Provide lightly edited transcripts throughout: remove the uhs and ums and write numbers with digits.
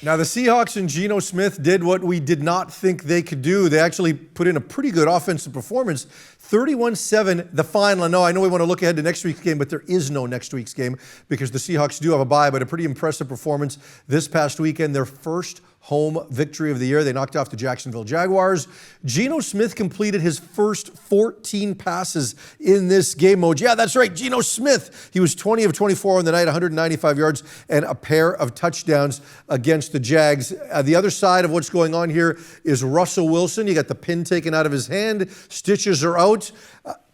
Now, the Seahawks and Geno Smith did what we did not think they could do. They actually put in a pretty good offensive performance. 31-7, the final. I know we want to look ahead to next week's game, but there is no next week's game because the Seahawks do have a bye, but a pretty impressive performance this past weekend. Their first home victory of the year. They knocked off the Jacksonville Jaguars. Geno Smith completed his first 14 passes in this game, Moj. Yeah, that's right, Geno Smith. He was 20 of 24 on the night, 195 yards and a pair of touchdowns against the Jags. The other side of what's going on here is Russell Wilson. You got the pin taken out of his hand. Stitches are out.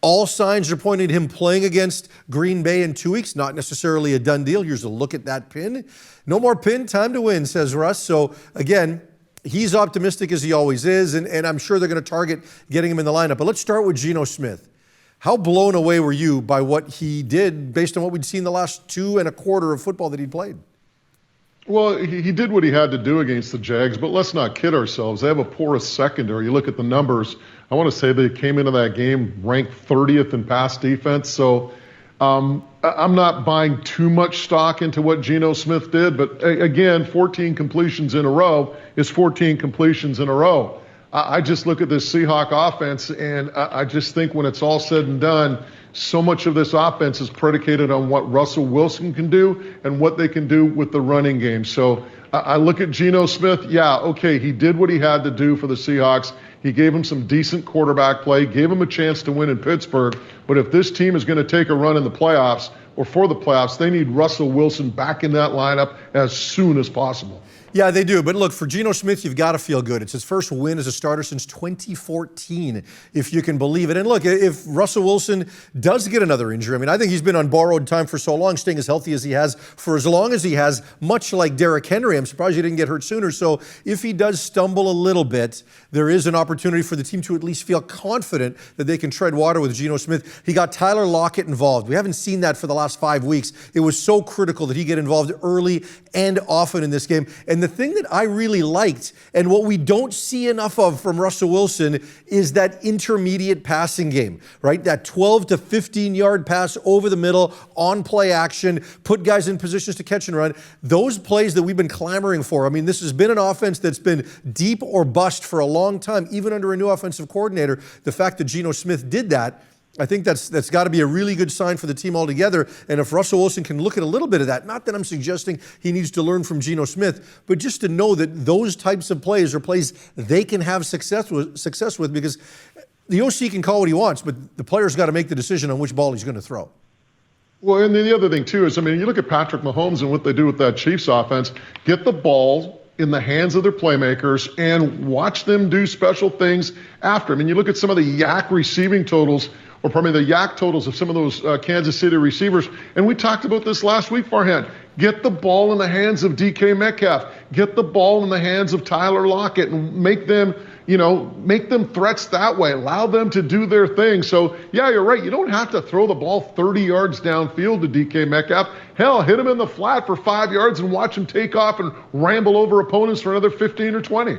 All signs are pointing to him playing against Green Bay in 2 weeks. Not necessarily a done deal. Here's a look at that pin. No more pin, time to win, says Russ. So, again, he's optimistic as he always is, and I'm sure they're going to target getting him in the lineup. But let's start with Geno Smith. How blown away were you by what he did based on what we'd seen the last 2 1/4 of football that he played? Well, he did what he had to do against the Jags, but let's not kid ourselves. They have a porous secondary. You look at the numbers. I want to say they came into that game ranked 30th in pass defense. So I'm not buying too much stock into what Geno Smith did. But again, 14 completions in a row is 14 completions in a row. I just look at this Seahawk offense, and I just think when it's all said and done, so much of this offense is predicated on what Russell Wilson can do and what they can do with the running game. So I look at Geno Smith. Yeah, okay, he did what he had to do for the Seahawks. He gave him some decent quarterback play, gave him a chance to win in Pittsburgh. But if this team is going to take a run in the playoffs or for the playoffs, they need Russell Wilson back in that lineup as soon as possible. Yeah, they do. But look, for Geno Smith, you've got to feel good. It's his first win as a starter since 2014, if you can believe it. And look, if Russell Wilson does get another injury, I think he's been on borrowed time for so long, staying as healthy as he has for as long as he has, much like Derrick Henry. I'm surprised he didn't get hurt sooner. So if he does stumble a little bit, there is an opportunity for the team to at least feel confident that they can tread water with Geno Smith. He got Tyler Lockett involved. We haven't seen that for the last 5 weeks. It was so critical that he get involved early and often in this game. And the thing that I really liked, and what we don't see enough of from Russell Wilson, is that intermediate passing game, right? That 12 to 15-yard pass over the middle, on play action, put guys in positions to catch and run. Those plays that we've been clamoring for. This has been an offense that's been deep or bust for a long time, even under a new offensive coordinator. The fact that Geno Smith did that, I think that's got to be a really good sign for the team altogether. And if Russell Wilson can look at a little bit of that, not that I'm suggesting he needs to learn from Geno Smith, but just to know that those types of plays are plays they can have success with, because the OC can call what he wants, but the player's got to make the decision on which ball he's going to throw. Well, and then the other thing, too, is, you look at Patrick Mahomes and what they do with that Chiefs offense. Get the ball in the hands of their playmakers and watch them do special things after. You look at some of the yak receiving totals, or probably the yak totals of some of those Kansas City receivers. And we talked about this last week, Farhan. Get the ball in the hands of DK Metcalf. Get the ball in the hands of Tyler Lockett and make them threats that way. Allow them to do their thing. So, yeah, you're right. You don't have to throw the ball 30 yards downfield to DK Metcalf. Hell, hit him in the flat for 5 yards and watch him take off and ramble over opponents for another 15 or 20.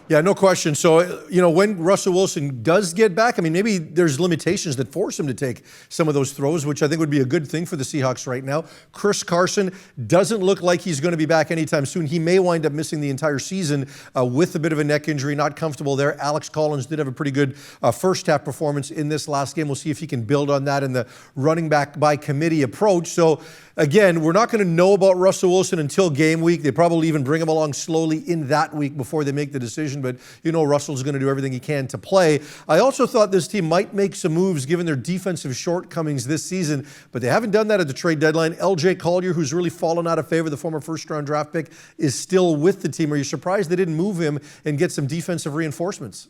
Yeah, no question. So, when Russell Wilson does get back, maybe there's limitations that force him to take some of those throws, which I think would be a good thing for the Seahawks right now. Chris Carson doesn't look like he's going to be back anytime soon. He may wind up missing the entire season with a bit of a neck injury, not comfortable there. Alex Collins did have a pretty good first half performance in this last game. We'll see if he can build on that in the running back by committee approach. So, again, we're not going to know about Russell Wilson until game week. They probably even bring him along slowly in that week before they make the decision. But Russell's going to do everything he can to play. I also thought this team might make some moves given their defensive shortcomings this season, but they haven't done that at the trade deadline. LJ Collier, who's really fallen out of favor, the former first-round draft pick, is still with the team. Are you surprised they didn't move him and get some defensive reinforcements?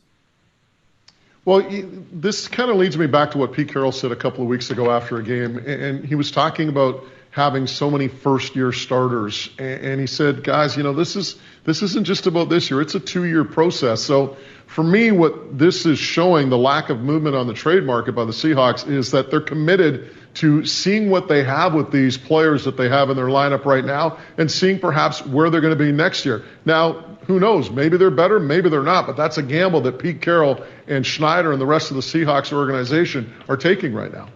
Well, this kind of leads me back to what Pete Carroll said a couple of weeks ago after a game, and he was talking about having so many first-year starters. And he said, guys, this isn't just about this year. It's a 2-year process. So for me, what this is showing, the lack of movement on the trade market by the Seahawks, is that they're committed to seeing what they have with these players that they have in their lineup right now and seeing perhaps where they're going to be next year. Now, who knows? Maybe they're better, maybe they're not, but that's a gamble that Pete Carroll and Schneider and the rest of the Seahawks organization are taking right now.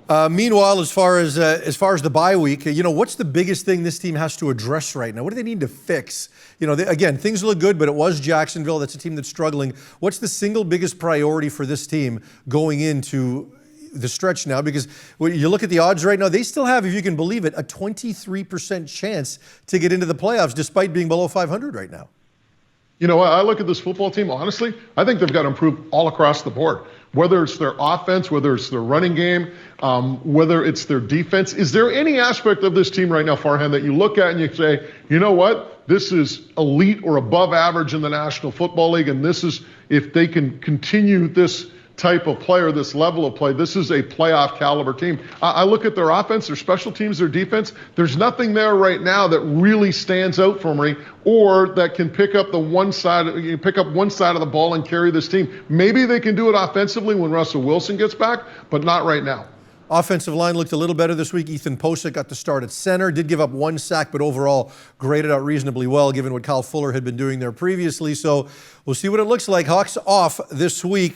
Meanwhile, as far as the bye week, what's the biggest thing this team has to address right now? What do they need to fix? Again, things look good, but it was Jacksonville. That's a team that's struggling. What's the single biggest priority for this team going into the stretch now? Because when you look at the odds right now, they still have, if you can believe it, a 23% chance to get into the playoffs despite being below 500 right now. I look at this football team, honestly, I think they've got to improve all across the board. Whether it's their offense, whether it's their running game, whether it's their defense. Is there any aspect of this team right now, Farhan, that you look at and you say, you know what, this is elite or above average in the National Football League, and this is, if they can continue this type of player, this level of play, this is a playoff caliber team. I look at their offense, their special teams, their defense. There's nothing there right now that really stands out for me, or that can pick up one side of the ball and carry this team. Maybe they can do it offensively when Russell Wilson gets back, but not right now. Offensive line looked a little better this week. Ethan Posick got the start at center. Did give up one sack, but overall graded out reasonably well, given what Kyle Fuller had been doing there previously. So we'll see what it looks like. Hawks off this week.